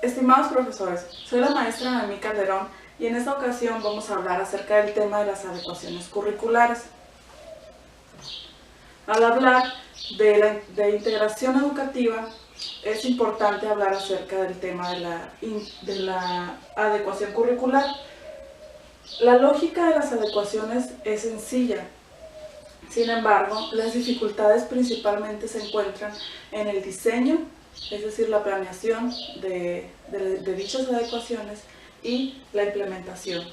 Estimados profesores, soy la maestra Noemí Calderón y en esta ocasión vamos a hablar acerca del tema de las adecuaciones curriculares. Al hablar de integración educativa, es importante hablar acerca del tema de la adecuación curricular. La lógica de las adecuaciones es sencilla. Sin embargo, las dificultades principalmente se encuentran en el diseño, es decir, la planeación de dichas adecuaciones y la implementación.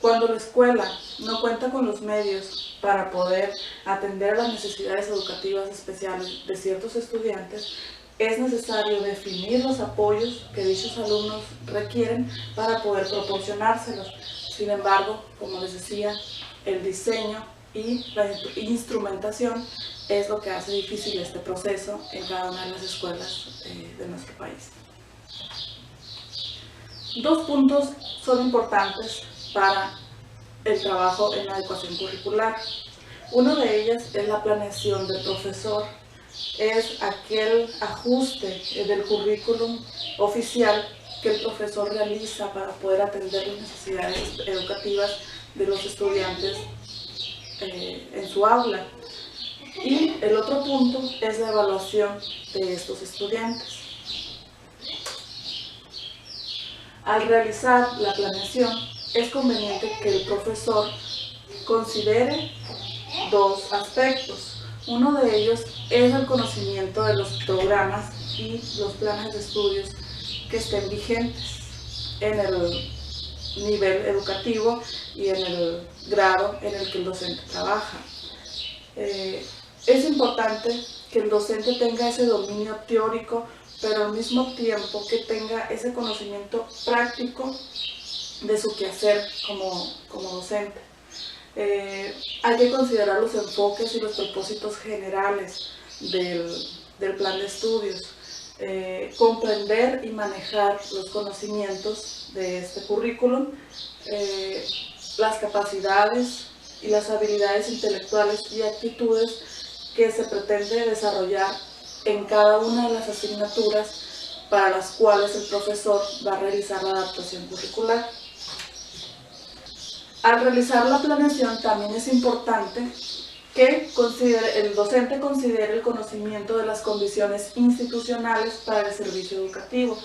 Cuando la escuela no cuenta con los medios para poder atender las necesidades educativas especiales de ciertos estudiantes, es necesario definir los apoyos que dichos alumnos requieren para poder proporcionárselos. Sin embargo, como les decía, el diseño y la instrumentación es lo que hace difícil este proceso en cada una de las escuelas de nuestro país. Dos puntos son importantes para el trabajo en la adecuación curricular. Uno de ellos es la planeación del profesor. Es aquel ajuste del currículum oficial que el profesor realiza para poder atender las necesidades educativas de los estudiantes en su aula. Y el otro punto es la evaluación de estos estudiantes. Al realizar la planeación, es conveniente que el profesor considere dos aspectos. Uno de ellos es el conocimiento de los programas y los planes de estudios que estén vigentes en el nivel educativo y en el grado en el que el docente trabaja. Es importante que el docente tenga ese dominio teórico, pero al mismo tiempo que tenga ese conocimiento práctico de su quehacer como docente. Hay que considerar los enfoques y los propósitos generales del plan de estudios, comprender y manejar los conocimientos de este currículum, las capacidades y las habilidades intelectuales y actitudes que se pretende desarrollar en cada una de las asignaturas para las cuales el profesor va a realizar la adaptación curricular. Al realizar la planeación también es importante que el docente considere el conocimiento de las condiciones institucionales para el servicio educativo,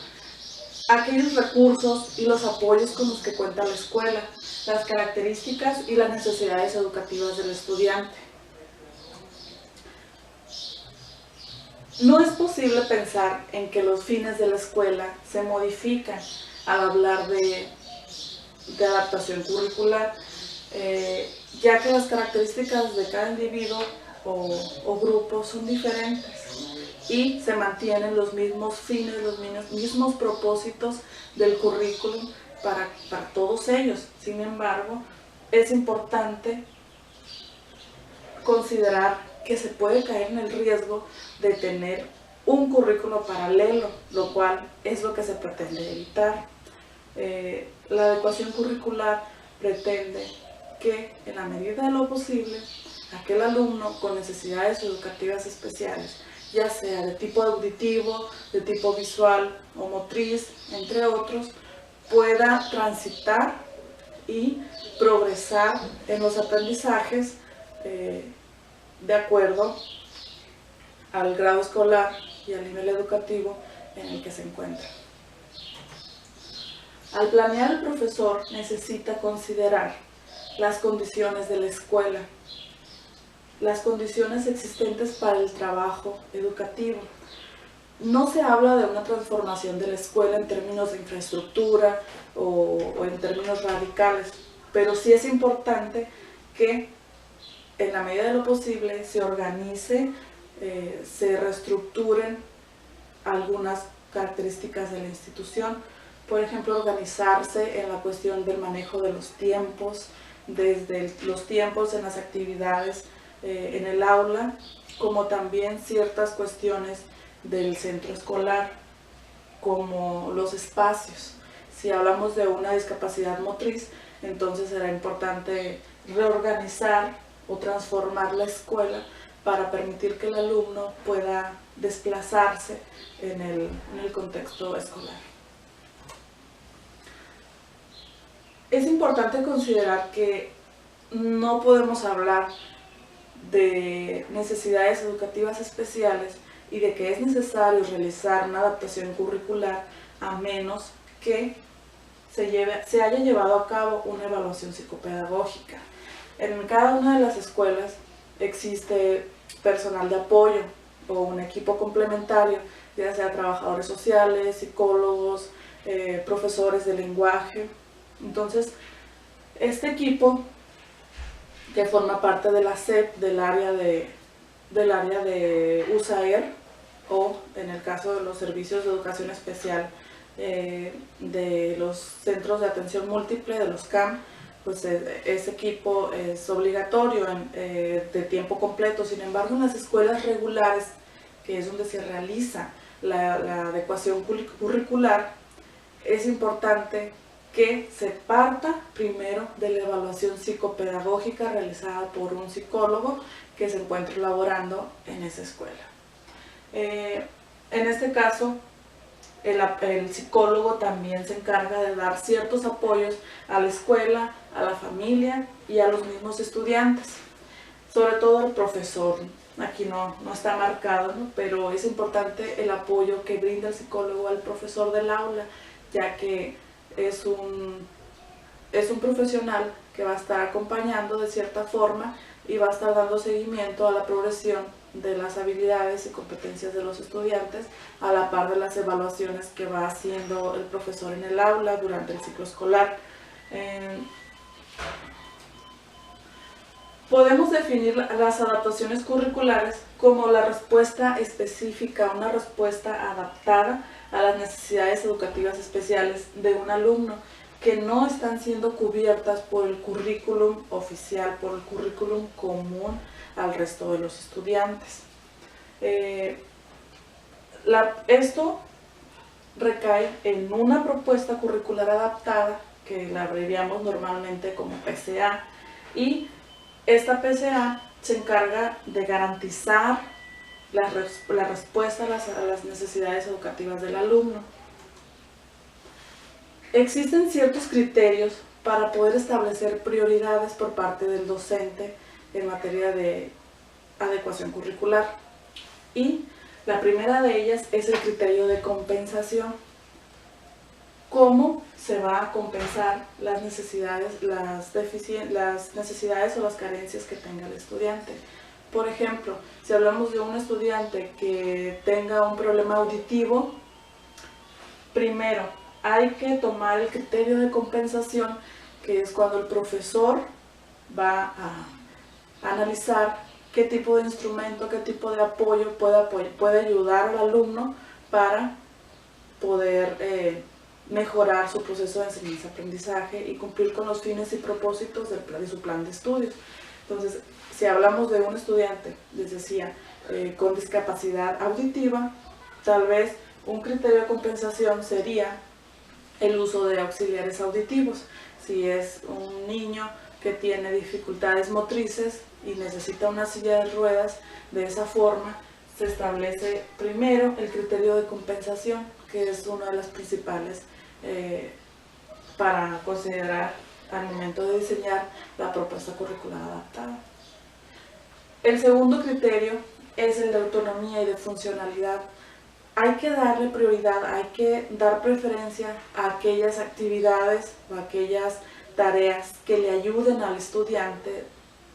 aquellos recursos y los apoyos con los que cuenta la escuela, las características y las necesidades educativas del estudiante. No es posible pensar en que los fines de la escuela se modifican al hablar de adaptación curricular, ya que las características de cada individuo o grupo son diferentes y se mantienen los mismos fines, los mismos propósitos del currículum para todos ellos. Sin embargo, es importante considerar que se puede caer en el riesgo de tener un currículo paralelo, lo cual es lo que se pretende evitar. La adecuación curricular pretende que, en la medida de lo posible, aquel alumno con necesidades educativas especiales, ya sea de tipo auditivo, de tipo visual o motriz, entre otros, pueda transitar y progresar en los aprendizajes de acuerdo al grado escolar y al nivel educativo en el que se encuentra. Al planear, el profesor necesita considerar las condiciones de la escuela, las condiciones existentes para el trabajo educativo. No se habla de una transformación de la escuela en términos de infraestructura o en términos radicales, pero sí es importante que en la medida de lo posible se organice, se reestructuren algunas características de la institución. Por ejemplo, organizarse en la cuestión del manejo de los tiempos, desde los tiempos en las actividades en el aula, como también ciertas cuestiones del centro escolar, como los espacios. Si hablamos de una discapacidad motriz, entonces será importante reorganizar o transformar la escuela para permitir que el alumno pueda desplazarse en el contexto escolar. Es importante considerar que no podemos hablar de necesidades educativas especiales y de que es necesario realizar una adaptación curricular a menos que se haya llevado a cabo una evaluación psicopedagógica. En cada una de las escuelas existe personal de apoyo o un equipo complementario, ya sea trabajadores sociales, psicólogos, profesores de lenguaje. Entonces, este equipo, que forma parte de la SEP, del área de USAER, o en el caso de los servicios de educación especial de los centros de atención múltiple, de los CAM, pues ese equipo es obligatorio de tiempo completo. Sin embargo, en las escuelas regulares, que es donde se realiza la adecuación curricular, es importante que se parta primero de la evaluación psicopedagógica realizada por un psicólogo que se encuentre laborando en esa escuela. En este caso, el psicólogo también se encarga de dar ciertos apoyos a la escuela, a la familia y a los mismos estudiantes, sobre todo al profesor. Aquí no está marcado, ¿no? Pero es importante el apoyo que brinda el psicólogo al profesor del aula, ya que es un profesional que va a estar acompañando de cierta forma y va a estar dando seguimiento a la progresión de las habilidades y competencias de los estudiantes, a la par de las evaluaciones que va haciendo el profesor en el aula durante el ciclo escolar. Podemos definir las adaptaciones curriculares como la respuesta específica, una respuesta adaptada a las necesidades educativas especiales de un alumno que no están siendo cubiertas por el currículum oficial, por el currículum común al resto de los estudiantes. Esto recae en una propuesta curricular adaptada, que la abreviamos normalmente como PCA, y esta PCA se encarga de garantizar la respuesta a las necesidades educativas del alumno. Existen ciertos criterios para poder establecer prioridades por parte del docente en materia de adecuación curricular, y la primera de ellas es el criterio de compensación. ¿Cómo se va a compensar las necesidades o las carencias que tenga el estudiante? Por ejemplo, si hablamos de un estudiante que tenga un problema auditivo, primero hay que tomar el criterio de compensación, que es cuando el profesor va a analizar qué tipo de instrumento, qué tipo de apoyo puede ayudar al alumno para poder mejorar su proceso de enseñanza-aprendizaje y cumplir con los fines y propósitos de su plan de estudios. Entonces, si hablamos de un estudiante, les decía, con discapacidad auditiva, tal vez un criterio de compensación sería el uso de auxiliares auditivos. Si es un niño que tiene dificultades motrices y necesita una silla de ruedas, de esa forma se establece primero el criterio de compensación, que es una de las principales para considerar al momento de diseñar la propuesta curricular adaptada. El segundo criterio es el de autonomía y de funcionalidad. Hay que darle prioridad, hay que dar preferencia a aquellas actividades o aquellas tareas que le ayuden al estudiante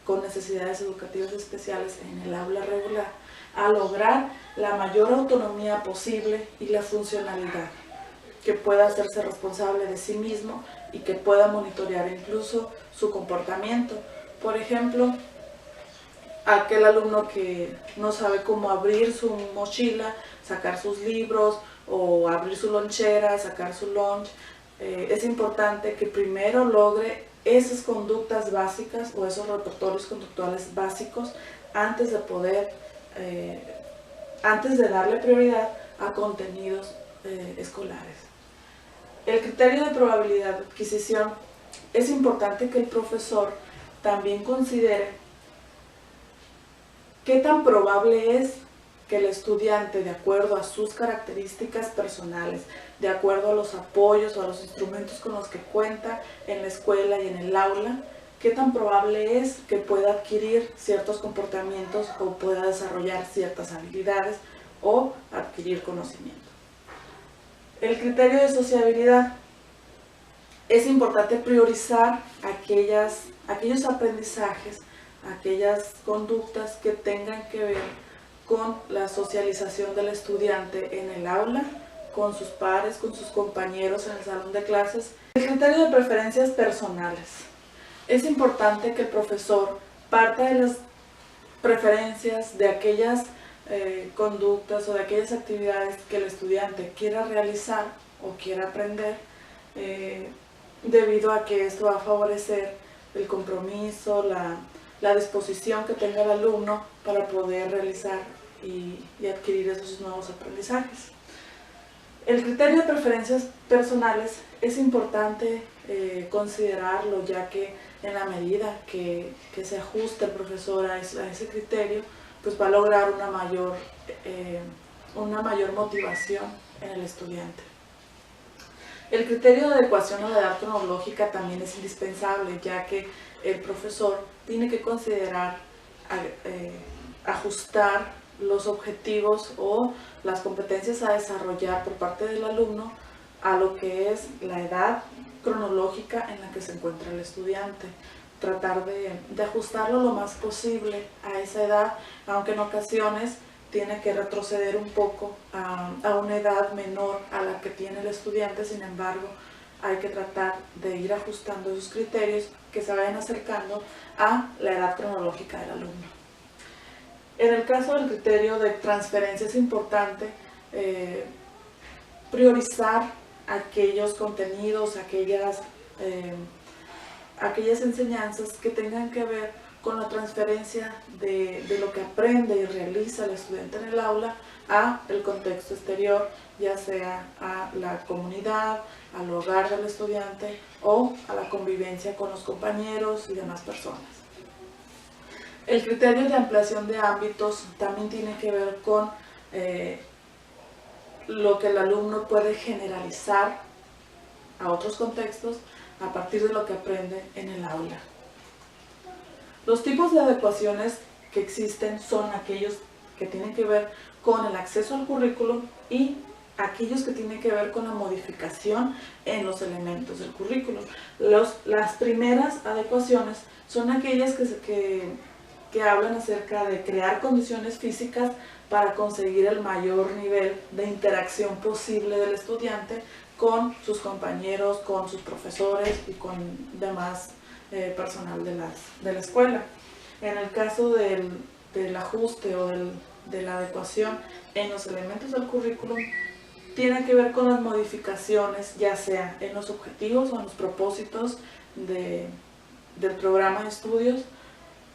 con necesidades educativas especiales en el aula regular a lograr la mayor autonomía posible y la funcionalidad, que pueda hacerse responsable de sí mismo y que pueda monitorear incluso su comportamiento. Por ejemplo, aquel alumno que no sabe cómo abrir su mochila, sacar sus libros, o abrir su lonchera, sacar su lunch, es importante que primero logre esas conductas básicas o esos repertorios conductuales básicos antes de darle prioridad a contenidos escolares. El criterio de probabilidad de adquisición, es importante que el profesor también considere ¿Qué tan probable es que el estudiante, de acuerdo a sus características personales, de acuerdo a los apoyos o a los instrumentos con los que cuenta en la escuela y en el aula, qué tan probable es que pueda adquirir ciertos comportamientos o pueda desarrollar ciertas habilidades o adquirir conocimiento? El criterio de sociabilidad. Es importante priorizar aquellos aprendizajes, aquellas conductas que tengan que ver con la socialización del estudiante en el aula, con sus pares, con sus compañeros en el salón de clases. El criterio de preferencias personales. Es importante que el profesor parta de las preferencias de aquellas conductas o de aquellas actividades que el estudiante quiera realizar o quiera aprender, debido a que esto va a favorecer el compromiso, la disposición que tenga el alumno para poder realizar y adquirir esos nuevos aprendizajes. El criterio de preferencias personales es importante considerarlo, ya que en la medida que se ajuste el profesor a ese criterio, pues va a lograr una mayor motivación en el estudiante. El criterio de adecuación a la edad cronológica también es indispensable, ya que el profesor tiene que considerar ajustar los objetivos o las competencias a desarrollar por parte del alumno a lo que es la edad cronológica en la que se encuentra el estudiante. Tratar de ajustarlo lo más posible a esa edad, aunque en ocasiones tiene que retroceder un poco a una edad menor a la que tiene el estudiante. Sin embargo, hay que tratar de ir ajustando esos criterios que se vayan acercando a la edad cronológica del alumno. En el caso del criterio de transferencia es importante priorizar aquellos contenidos, aquellas enseñanzas que tengan que ver con la transferencia de lo que aprende y realiza el estudiante en el aula a el contexto exterior, ya sea a la comunidad, al hogar del estudiante o a la convivencia con los compañeros y demás personas. El criterio de ampliación de ámbitos también tiene que ver con lo que el alumno puede generalizar a otros contextos a partir de lo que aprende en el aula. Los tipos de adecuaciones que existen son aquellos que tienen que ver con el acceso al currículum y aquellos que tienen que ver con la modificación en los elementos del currículum. Las primeras adecuaciones son aquellas que hablan acerca de crear condiciones físicas para conseguir el mayor nivel de interacción posible del estudiante con sus compañeros, con sus profesores y con demás personal de la escuela. En el caso del ajuste o de la adecuación en los elementos del currículum, tiene que ver con las modificaciones, ya sea en los objetivos o en los propósitos del programa de estudios,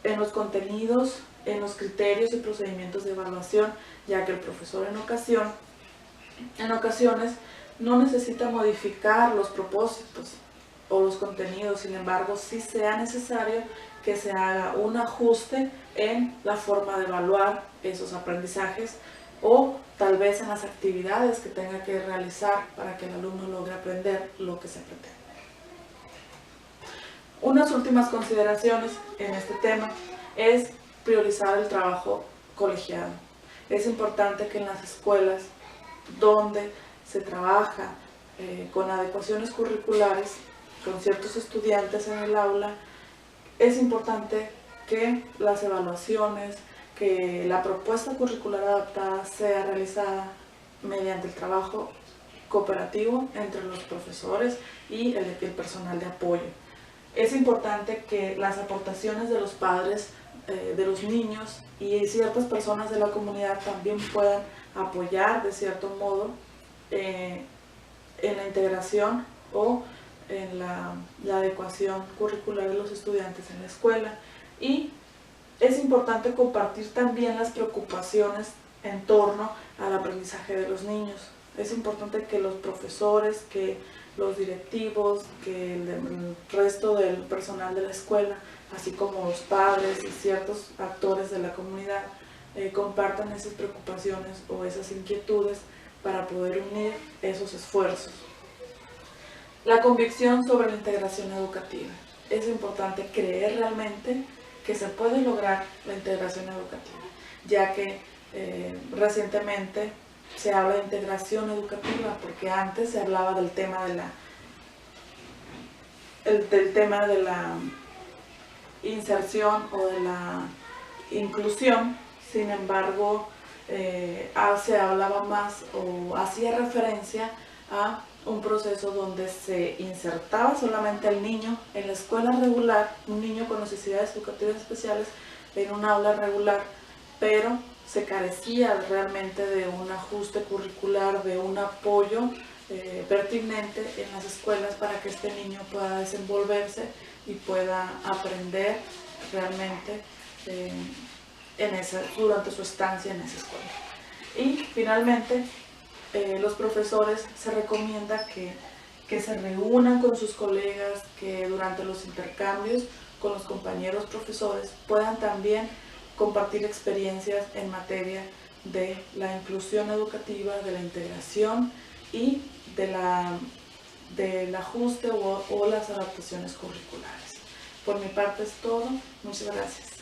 en los contenidos, en los criterios y procedimientos de evaluación, ya que el profesor en ocasiones no necesita modificar los propósitos o los contenidos. Sin embargo, sí sea necesario que se haga un ajuste en la forma de evaluar esos aprendizajes o tal vez en las actividades que tenga que realizar para que el alumno logre aprender lo que se pretende. Unas últimas consideraciones en este tema es priorizar el trabajo colegiado. Es importante que en las escuelas donde se trabaja con adecuaciones curriculares, con ciertos estudiantes en el aula, es importante que las evaluaciones, que la propuesta curricular adaptada sea realizada mediante el trabajo cooperativo entre los profesores y el personal de apoyo. Es importante que las aportaciones de los padres, de los niños y ciertas personas de la comunidad también puedan apoyar de cierto modo en la integración o en la adecuación curricular de los estudiantes en la escuela. Y es importante compartir también las preocupaciones en torno al aprendizaje de los niños. Es importante que los profesores, que los directivos, que el resto del personal de la escuela, así como los padres y ciertos actores de la comunidad, compartan esas preocupaciones o esas inquietudes para poder unir esos esfuerzos. La convicción sobre la integración educativa. Es importante creer realmente que se puede lograr la integración educativa, ya que recientemente se habla de integración educativa, porque antes se hablaba del tema de la inserción o de la inclusión. Sin embargo, se hablaba más o hacía referencia a un proceso donde se insertaba solamente al niño en la escuela regular, un niño con necesidades educativas especiales en un aula regular, pero se carecía realmente de un ajuste curricular, de un apoyo pertinente en las escuelas para que este niño pueda desenvolverse y pueda aprender realmente durante su estancia en esa escuela. Y finalmente, los profesores se recomienda que se reúnan con sus colegas, que durante los intercambios con los compañeros profesores puedan también compartir experiencias en materia de la inclusión educativa, de la integración y del ajuste o las adaptaciones curriculares. Por mi parte es todo. Muchas gracias.